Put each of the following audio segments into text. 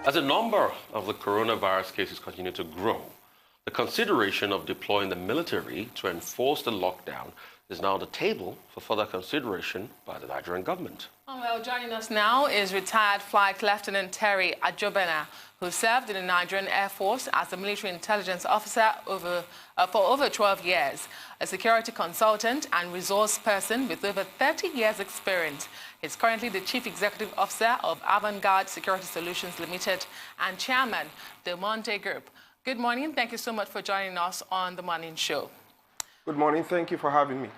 As the number of the coronavirus cases continue to grow, the consideration of deploying the military to enforce the lockdown is now on the table for further consideration by the Nigerian government. Well, joining us now is retired Flight Lieutenant Terry AJOBENA, who served in the Nigerian Air Force as a military intelligence officer for over 12 years, a security consultant and resource person with over 30 years' experience. He's currently the Chief Executive Officer of AvantGuard Security Solutions Limited and Chairman, Dalemonte Group. Good morning. Thank you so much for joining us on the morning show. Good morning. Thank you for having me.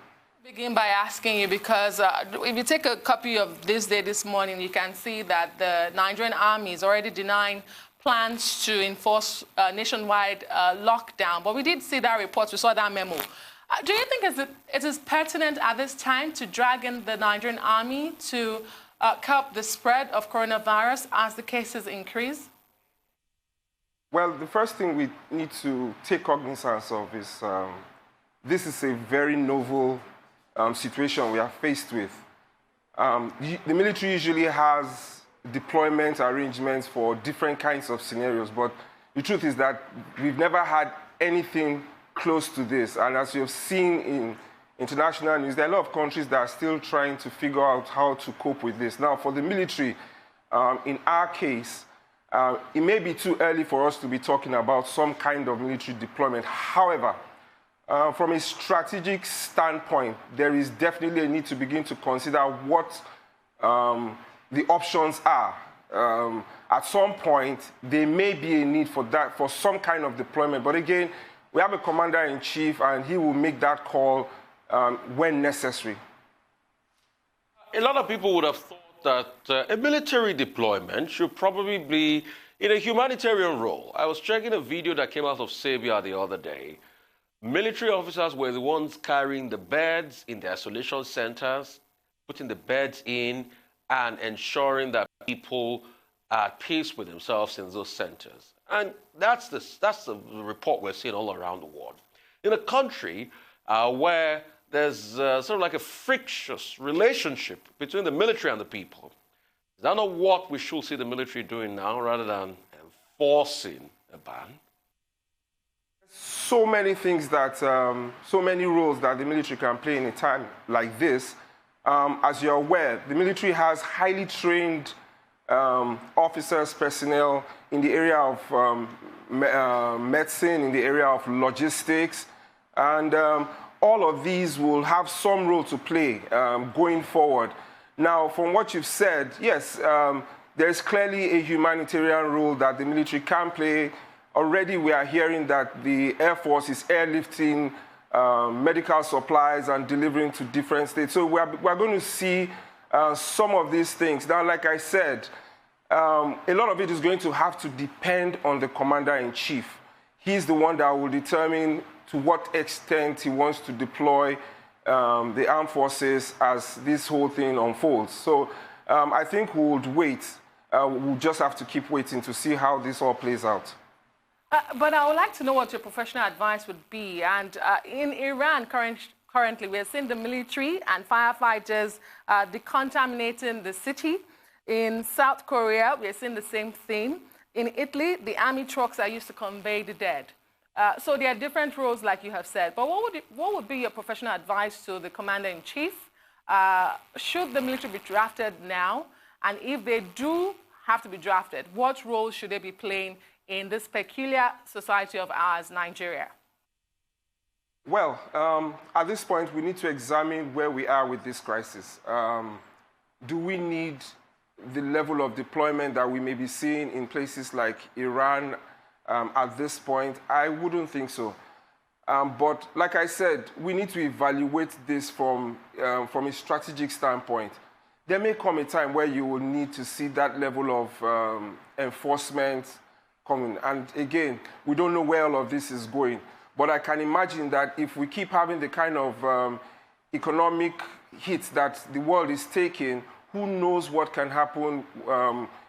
Begin by asking you because if you take a copy of this morning, you can see that the Nigerian Army is already denying plans to enforce nationwide lockdown. But we did see that report, we saw that memo. Do you think it is pertinent at this time to drag in the Nigerian Army to curb the spread of coronavirus as the cases increase? Well, the first thing we need to take cognizance of is this is a very novel situation we are faced with. The military usually has deployment arrangements for different kinds of scenarios, but the truth is that we've never had anything close to this. And as you've seen in international news, there are a lot of countries that are still trying to figure out how to cope with this. Now, for the military, in our case, it may be too early for us to be talking about some kind of military deployment. However, from a strategic standpoint, there is definitely a need to begin to consider what the options are. At some point, there may be a need for that, for some kind of deployment. But again, we have a commander-in-chief, and he will make that call when necessary. A lot of people would have thought that a military deployment should probably be in a humanitarian role. I was checking a video that came out of Serbia the other day. Military officers were the ones carrying the beds in the isolation centers, putting the beds in, and ensuring that people are at peace with themselves in those centers. And that's the report we're seeing all around the world. In a country where there's sort of like a frictious relationship between the military and the people, is that not what we should see the military doing now rather than enforcing a ban? So many things that, so many roles that the military can play in a time like this. As you're aware, the military has highly trained officers, personnel in the area of medicine, in the area of logistics, and all of these will have some role to play going forward. Now, from what you've said, yes, there's clearly a humanitarian role that the military can play. Already we are hearing that the Air Force is airlifting medical supplies and delivering to different states. So we're going to see some of these things. Now, like I said, a lot of it is going to have to depend on the commander-in-chief. He's the one that will determine to what extent he wants to deploy the armed forces as this whole thing unfolds. So I think we would wait. We'll just have to keep waiting to see how this all plays out. But I would like to know what your professional advice would be. And in Iran, currently, we're seeing the military and firefighters decontaminating the city. In South Korea, we're seeing the same thing. In Italy, the army trucks are used to convey the dead. So there are different roles, like you have said. But what would be your professional advice to the commander-in-chief? Should the military be drafted now? And if they do have to be drafted, what role should they be playing in this peculiar society of ours, Nigeria? Well, at this point, we need to examine where we are with this crisis. Do we need the level of deployment that we may be seeing in places like Iran at this point? I wouldn't think so. But like I said, we need to evaluate this from a strategic standpoint. There may come a time where you will need to see that level of enforcement coming. And again, we don't know where all of this is going. But I can imagine that if we keep having the kind of economic hits that the world is taking, who knows what can happen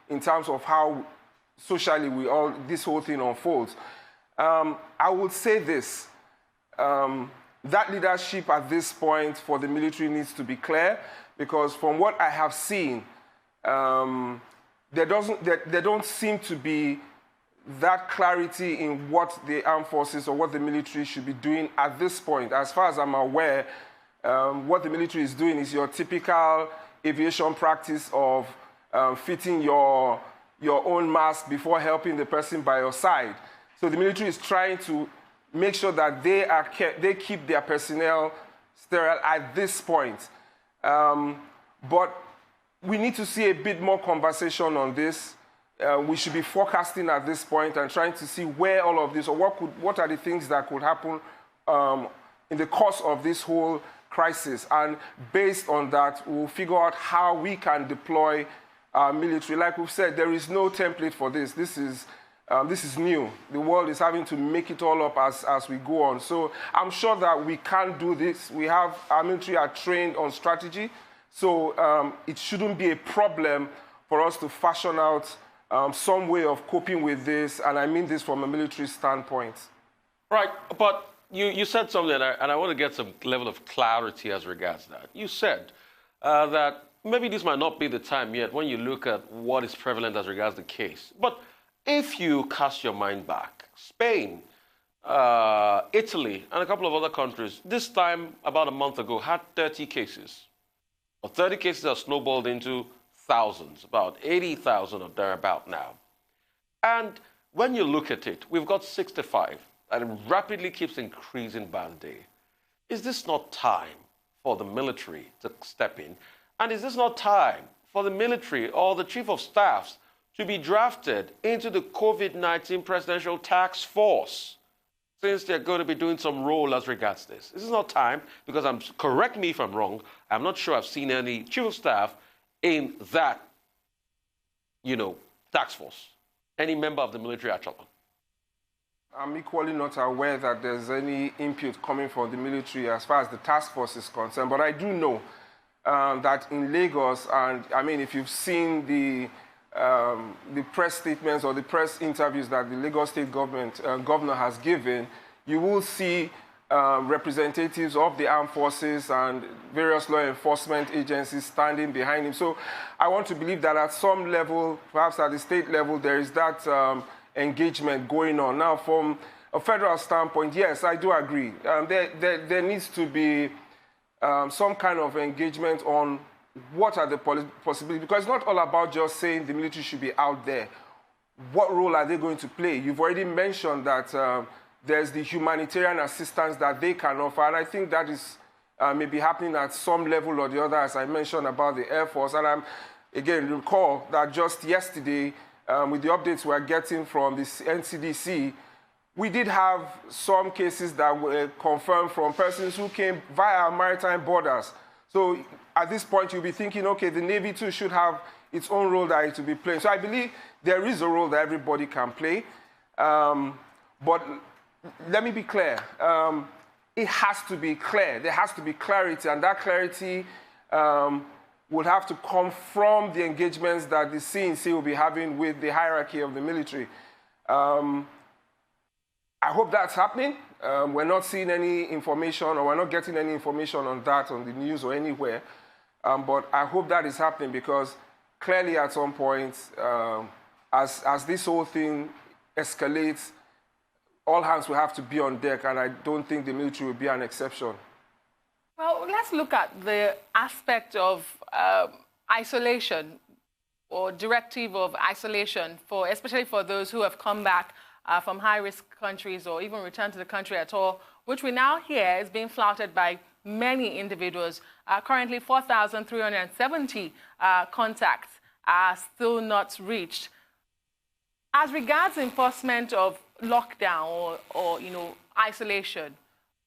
in terms of how socially this whole thing unfolds. I would say this, that leadership at this point for the military needs to be clear, because from what I have seen, there don't seem to be that clarity in what the armed forces or what the military should be doing at this point. As far as I'm aware, what the military is doing is your typical aviation practice of fitting your own mask before helping the person by your side. So the military is trying to make sure that they keep their personnel sterile at this point. But we need to see a bit more conversation on this. We should be forecasting at this point and trying to see where all of this, or what are the things that could happen in the course of this whole crisis. And based on that, we'll figure out how we can deploy our military. Like we've said, there is no template for this. This is new. The world is having to make it all up as we go on. So I'm sure that we can do this. Our military are trained on strategy. So it shouldn't be a problem for us to fashion out some way of coping with this, and I mean this from a military standpoint. Right, but you said something, and I want to get some level of clarity as regards that. You said that maybe this might not be the time yet when you look at what is prevalent as regards the case. But if you cast your mind back, Spain, Italy, and a couple of other countries, this time about a month ago, had 30 cases. But 30 cases have snowballed into thousands, about 80,000 or thereabout now. And when you look at it, we've got 65, and it rapidly keeps increasing by the day. Is this not time for the military to step in? And is this not time for the military or the chief of staffs to be drafted into the COVID-19 Presidential Task Force, since they're going to be doing some role as regards this? This is not time, because correct me if I'm wrong, I'm not sure I've seen any chief of staff in that, task force, any member of the military actually. I'm equally not aware that there's any input coming from the military as far as the task force is concerned, but I do know that in Lagos, and I mean, if you've seen the press statements or the press interviews that the Lagos State governor has given, you will see representatives of the armed forces and various law enforcement agencies standing behind him. So I want to believe that at some level, perhaps at the state level, there is that engagement going on. Now, from a federal standpoint, yes, I do agree. There needs to be some kind of engagement on what are the possibilities, because it's not all about just saying the military should be out there. What role are they going to play? You've already mentioned that there's the humanitarian assistance that they can offer, and I think that is maybe happening at some level or the other, as I mentioned about the Air Force. And again, recall that just yesterday, with the updates we're getting from the NCDC, we did have some cases that were confirmed from persons who came via our maritime borders. So at this point, you'll be thinking, okay, the Navy too should have its own role that it will be playing. So I believe there is a role that everybody can play. But let me be clear. It has to be clear. There has to be clarity, and that clarity would have to come from the engagements that the CNC will be having with the hierarchy of the military. I hope that's happening. We're not seeing any information, or we're not getting any information on that on the news or anywhere. But I hope that is happening, because clearly at some point, as this whole thing escalates, all hands will have to be on deck, and I don't think the military will be an exception. Well, let's look at the aspect of isolation, or directive of isolation, especially for those who have come back from high-risk countries or even returned to the country at all, which we now hear is being flouted by many individuals. Currently, 4,370 contacts are still not reached. As regards enforcement of lockdown or isolation,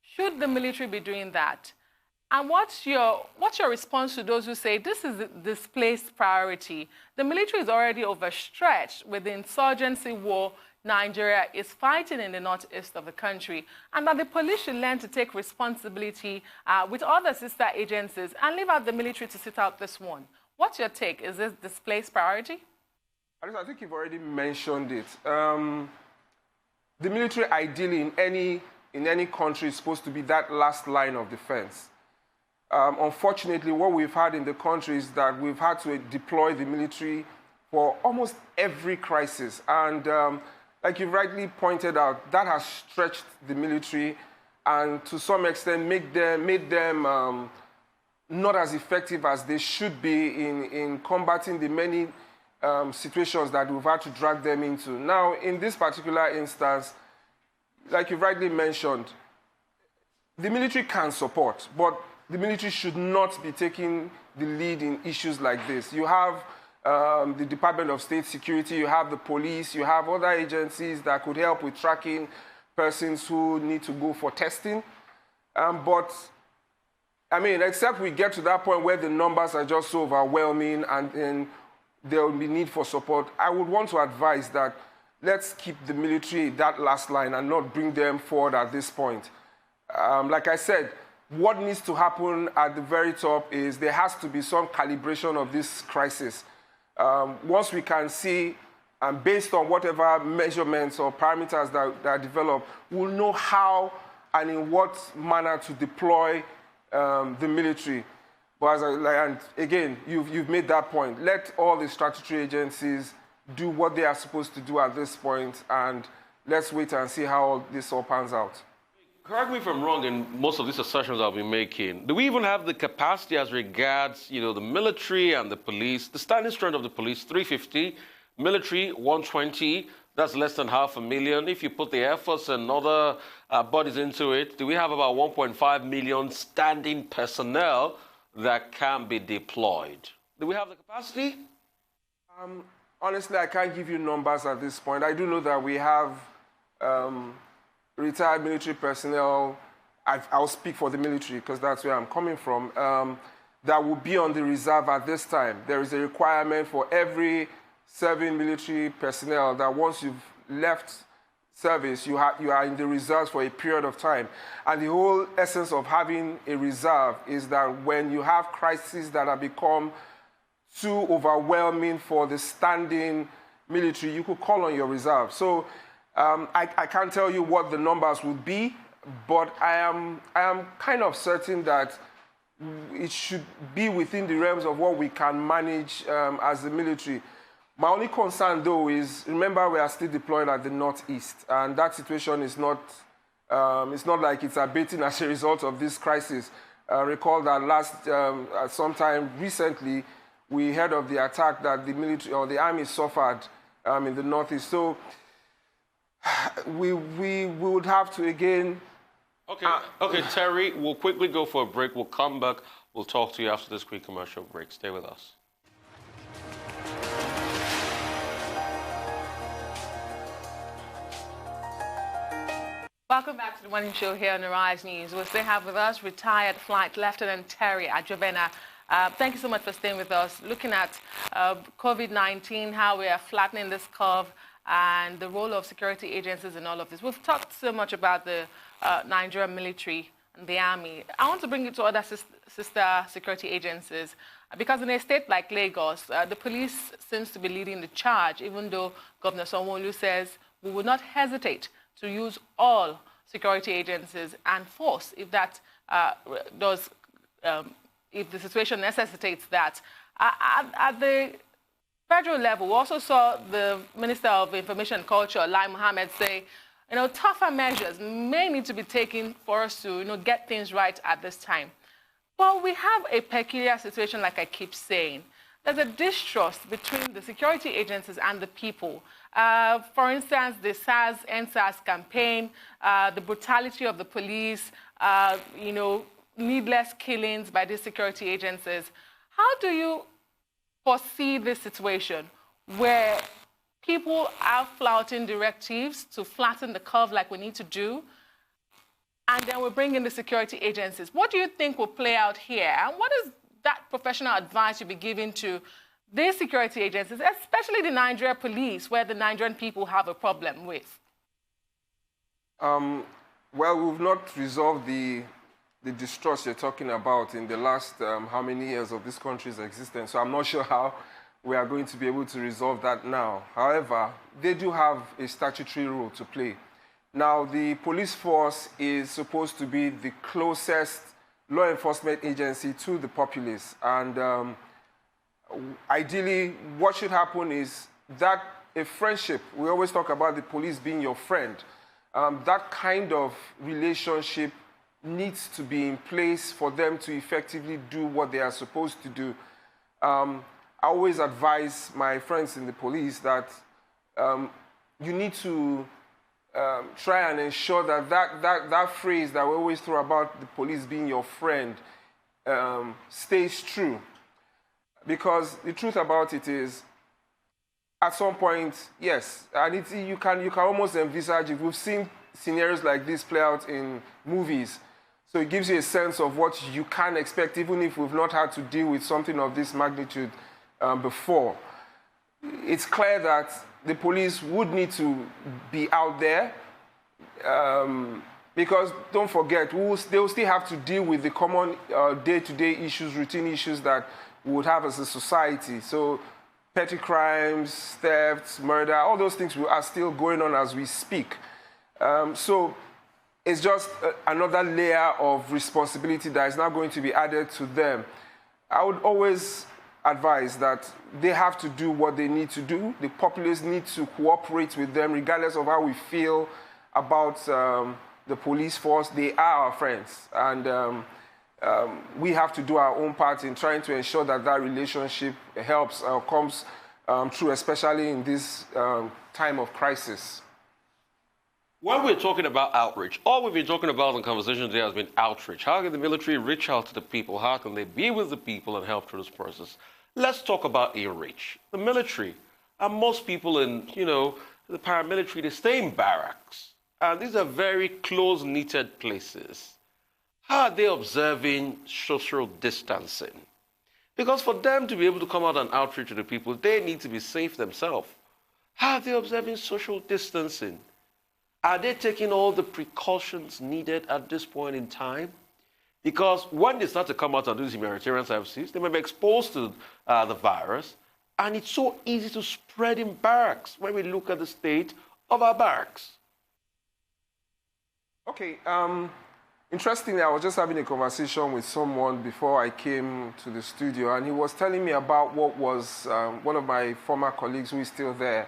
should the military be doing that? And what's your response to those who say this is a displaced priority? The military is already overstretched with the insurgency war Nigeria is fighting in the northeast of the country, and that the police should learn to take responsibility with other sister agencies and leave out the military to sit out this one. What's your take? Is this displaced priority? I think you've already mentioned it. The military, ideally, in any country, is supposed to be that last line of defense. Unfortunately, what we've had in the country is that we've had to deploy the military for almost every crisis. And like you rightly pointed out, that has stretched the military and to some extent made them not as effective as they should be in combating the many situations that we've had to drag them into. Now, in this particular instance, like you rightly mentioned, the military can support, but the military should not be taking the lead in issues like this. You have the Department of State Security, you have the police, you have other agencies that could help with tracking persons who need to go for testing. But, I mean, except we get to that point where the numbers are just so overwhelming and there will be need for support, I would want to advise that let's keep the military that last line and not bring them forward at this point. Like I said, what needs to happen at the very top is there has to be some calibration of this crisis. Once we can see, and based on whatever measurements or parameters that are developed, we'll know how and in what manner to deploy the military. But and again, you've made that point. Let all the statutory agencies do what they are supposed to do at this point, and let's wait and see how this all pans out. Correct me if I'm wrong in most of these assertions I'll be making. Do we even have the capacity as regards, the military and the police? The standing strength of the police, 350, military, 120. That's less than 500,000. If you put the Air Force and other bodies into it, do we have about 1.5 million standing personnel that can be deployed? Do we have the capacity? Honestly, I can't give you numbers at this point. I do know that we have retired military personnel. I'll speak for the military because that's where I'm coming from, that will be on the reserve at this time. There is a requirement for every serving military personnel that once you've left service, you are in the reserves for a period of time. And the whole essence of having a reserve is that when you have crises that have become too overwhelming for the standing military, you could call on your reserve. So I can't tell you what the numbers would be, but I am kind of certain that it should be within the realms of what we can manage as the military. My only concern, though, is, remember, we are still deployed at the northeast, and that situation is not, it's not like it's abating as a result of this crisis. Recall that sometime recently, we heard of the attack that the military or the army suffered in the northeast. So we would have to again. Okay, Terry, we'll quickly go for a break. We'll come back. We'll talk to you after this quick commercial break. Stay with us. Welcome back to the Morning Show here on Arise News. We still have with us retired Flight Lieutenant Terry AJOBENA. Thank you so much for staying with us. Looking at COVID-19, how we are flattening this curve, and the role of security agencies in all of this. We've talked so much about the Nigerian military and the army. I want to bring it to other sister security agencies, because in a state like Lagos, the police seems to be leading the charge, even though Governor Sanwo-Olu says we will not hesitate to use all security agencies and force if that if the situation necessitates that. At the federal level, we also saw the Minister of Information and Culture, Lai Mohammed, say, tougher measures may need to be taken for us to, get things right at this time. Well, we have a peculiar situation, like I keep saying. There's a distrust between the security agencies and the people. For instance, the SARS-NSARS campaign, the brutality of the police, needless killings by these security agencies. How do you foresee this situation where people are flouting directives to flatten the curve like we need to do, and then we bring in the security agencies? What do you think will play out here? And what is that professional advice you'll be giving to these security agencies, especially the Nigerian police, where the Nigerian people have a problem with? Well, we've not resolved the distrust you're talking about in the last how many years of this country's existence. So I'm not sure how we are going to be able to resolve that now. However, they do have a statutory role to play. Now, the police force is supposed to be the closest law enforcement agency to the populace. And Ideally, what should happen is that a friendship, we always talk about the police being your friend, that kind of relationship needs to be in place for them to effectively do what they are supposed to do. I always advise my friends in the police that you need to try and ensure that that phrase that we always throw about the police being your friend stays true. Because the truth about it is, at some point, yes, and you can almost envisage it. We've seen scenarios like this play out in movies. So it gives you a sense of what you can expect, even if we've not had to deal with something of this magnitude before. It's clear that the police would need to be out there because, don't forget, they will still have to deal with the common day-to-day issues, routine issues that we would have as a society. So petty crimes, thefts, murder, all those things are still going on as we speak. So it's just another layer of responsibility that is now going to be added to them. I would always advise that they have to do what they need to do. The populace need to cooperate with them regardless of how we feel about the police force. They are our friends. And we have to do our own part in trying to ensure that that relationship helps comes through, especially in this time of crisis. When we're talking about outreach, all we've been talking about in conversation today has been outreach. How can the military reach out to the people? How can they be with the people and help through this process? Let's talk about in-reach. The military, and most people in, the paramilitary, they stay in barracks. And these are very close-knitted places. How are they observing social distancing? Because for them to be able to come out and outreach to the people, they need to be safe themselves. How are they observing social distancing? Are they taking all the precautions needed at this point in time? Because when they start to come out and do these humanitarian services, they may be exposed to the virus, and it's so easy to spread in barracks when we look at the state of our barracks. Okay, interestingly, I was just having a conversation with someone before I came to the studio, and he was telling me about what was one of my former colleagues who is still there.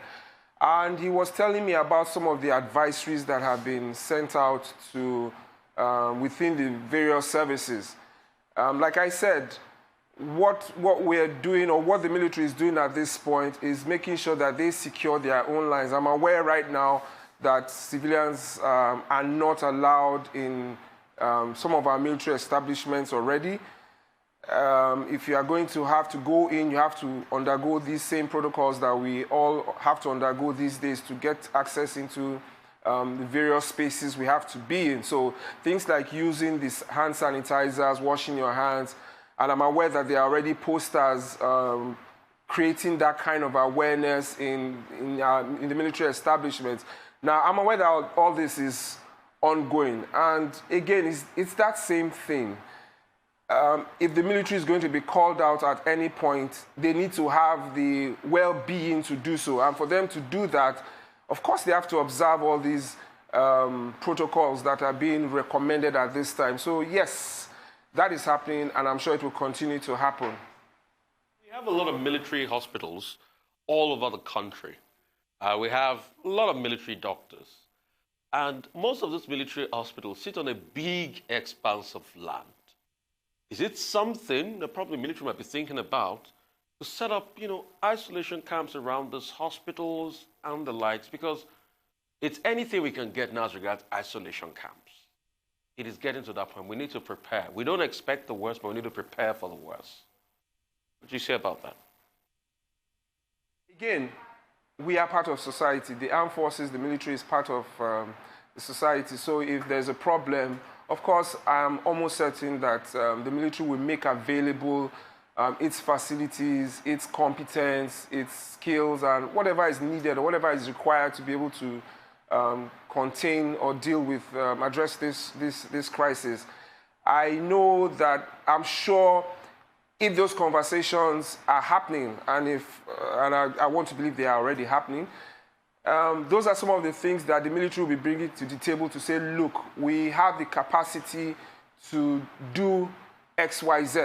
And he was telling me about some of the advisories that have been sent out to within the various services. Like I said, what we're doing, or what the military is doing at this point, is making sure that they secure their own lines. I'm aware right now that civilians are not allowed in some of our military establishments already. If you are going to have to go in, you have to undergo these same protocols that we all have to undergo these days to get access into the various spaces we have to be in. So things like using these hand sanitizers, washing your hands, and I'm aware that there are already posters creating that kind of awareness in the military establishments. Now, I'm aware that all this is ongoing, and again, it's that same thing. If the military is going to be called out at any point, they need to have the well-being to do so. And for them to do that, of course, they have to observe all these protocols that are being recommended at this time. So, yes, that is happening, and I'm sure it will continue to happen. We have a lot of military hospitals all over the country. We have a lot of military doctors. And most of those military hospitals sit on a big expanse of land. Is it something that probably the military might be thinking about to set up, isolation camps around these hospitals and the likes? Because it's anything we can get now as regards isolation camps. It is getting to that point. We need to prepare. We don't expect the worst, but we need to prepare for the worst. What do you say about that? Again, we are part of society. The armed forces, the military is part of the society. So if there's a problem, of course, I'm almost certain that the military will make available its facilities, its competence, its skills, and whatever is needed or whatever is required to be able to contain or deal with, address this crisis. I know that, I'm sure, if those conversations are happening, and I want to believe they are already happening, those are some of the things that the military will be bringing to the table to say, look, we have the capacity to do X, Y, Z.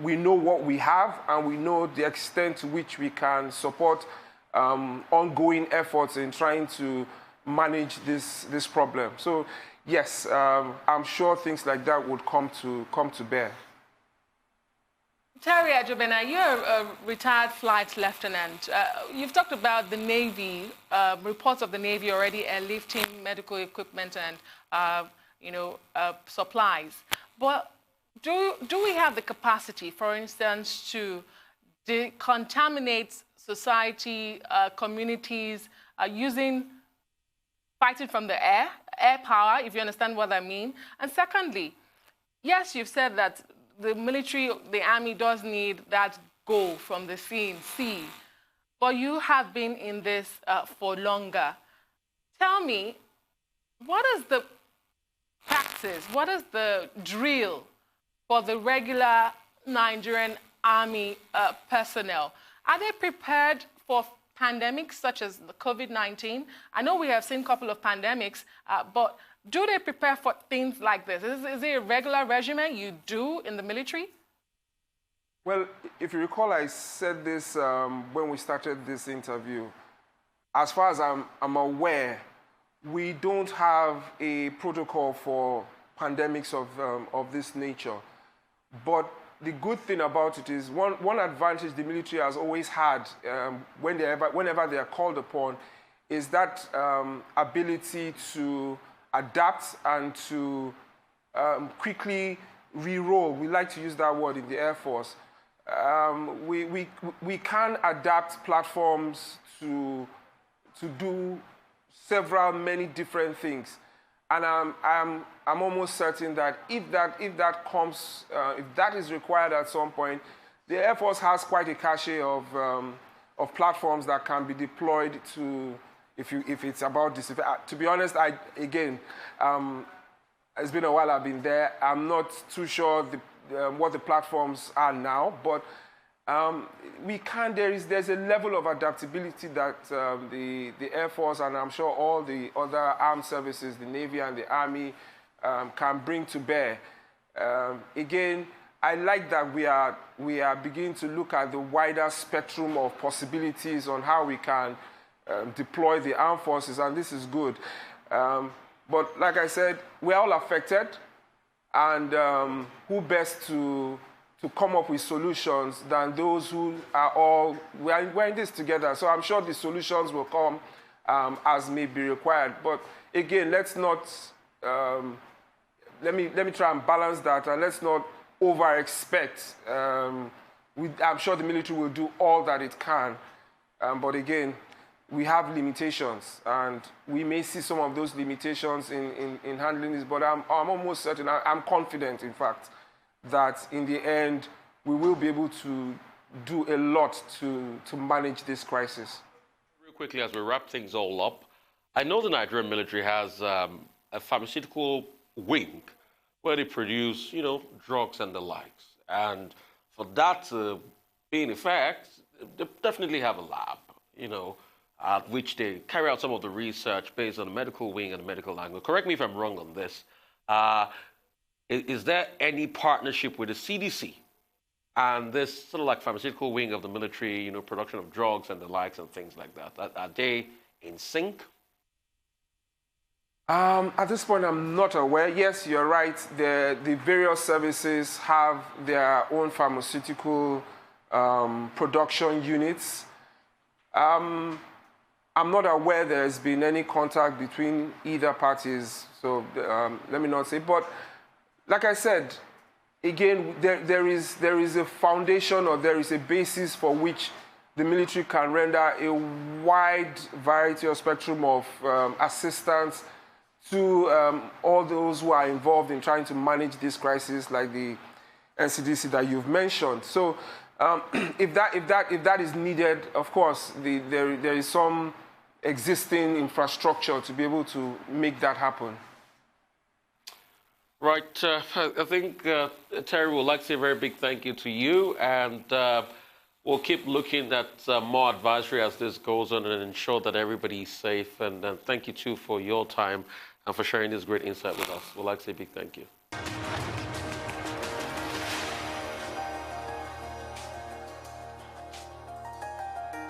we know what we have, and we know the extent to which we can support ongoing efforts in trying to manage this problem. So yes, I'm sure things like that would come to bear. Terry AJOBENA, you're a retired flight lieutenant. You've talked about the Navy, reports of the Navy already airlifting medical equipment and supplies. But do we have the capacity, for instance, to decontaminate society, communities, fighting from the air power, if you understand what I mean? And secondly, yes, you've said that the military, the army does need that go from the sea, but you have been in this for longer. Tell me, what is the practice, what is the drill for the regular Nigerian army personnel? Are they prepared for pandemics such as the COVID-19? I know we have seen a couple of pandemics, but do they prepare for things like this? Is it a regular regimen you do in the military? Well, if you recall, I said this when we started this interview. As far as I'm aware, we don't have a protocol for pandemics of this nature. But the good thing about it is one advantage the military has always had whenever they are called upon is that ability to adapt and to quickly re-roll. We like to use that word in the Air Force. We can adapt platforms to do many different things. And I'm almost certain that if that is required at some point, the Air Force has quite a cache of platforms that can be deployed to, if it's about this. To be honest, it's been a while I've been there. I'm not too sure what the platforms are now, but there's a level of adaptability that the Air Force and I'm sure all the other armed services, the Navy and the Army, can bring to bear. Again, I like that we are beginning to look at the wider spectrum of possibilities on how we can deploy the armed forces, and this is good. But like I said, we're all affected, and who best to come up with solutions than those who are we're in this together. So I'm sure the solutions will come as may be required. But again, let's not, let me try and balance that, and let's not over-expect. I'm sure the military will do all that it can. But again, we have limitations, and we may see some of those limitations in handling this, but I'm almost certain, I'm confident, in fact, that in the end, we will be able to do a lot to manage this crisis. Real quickly, as we wrap things all up, I know the Nigerian military has a pharmaceutical wing where they produce, drugs and the likes. And for that to be in effect, they definitely have a lab, at which they carry out some of the research based on the medical wing and the medical angle. Correct me if I'm wrong on this. Is there any partnership with the CDC and this sort of like pharmaceutical wing of the military, production of drugs and the likes and things like that? Are they in sync? At this point, I'm not aware. Yes, you're right. The various services have their own pharmaceutical production units. I'm not aware there's been any contact between either parties, so let me not say. But like I said, again, there is a foundation, or there is a basis for which the military can render a wide variety or spectrum of assistance to all those who are involved in trying to manage this crisis, like the NCDC that you've mentioned. So if that is needed, of course, there is some existing infrastructure to be able to make that happen. Right. I think, Terry, would like to say a very big thank you to you, and we'll keep looking at more advisory as this goes on and ensure that everybody is safe. And thank you, too, for your time and for sharing this great insight with us. We'd like to say a big thank you.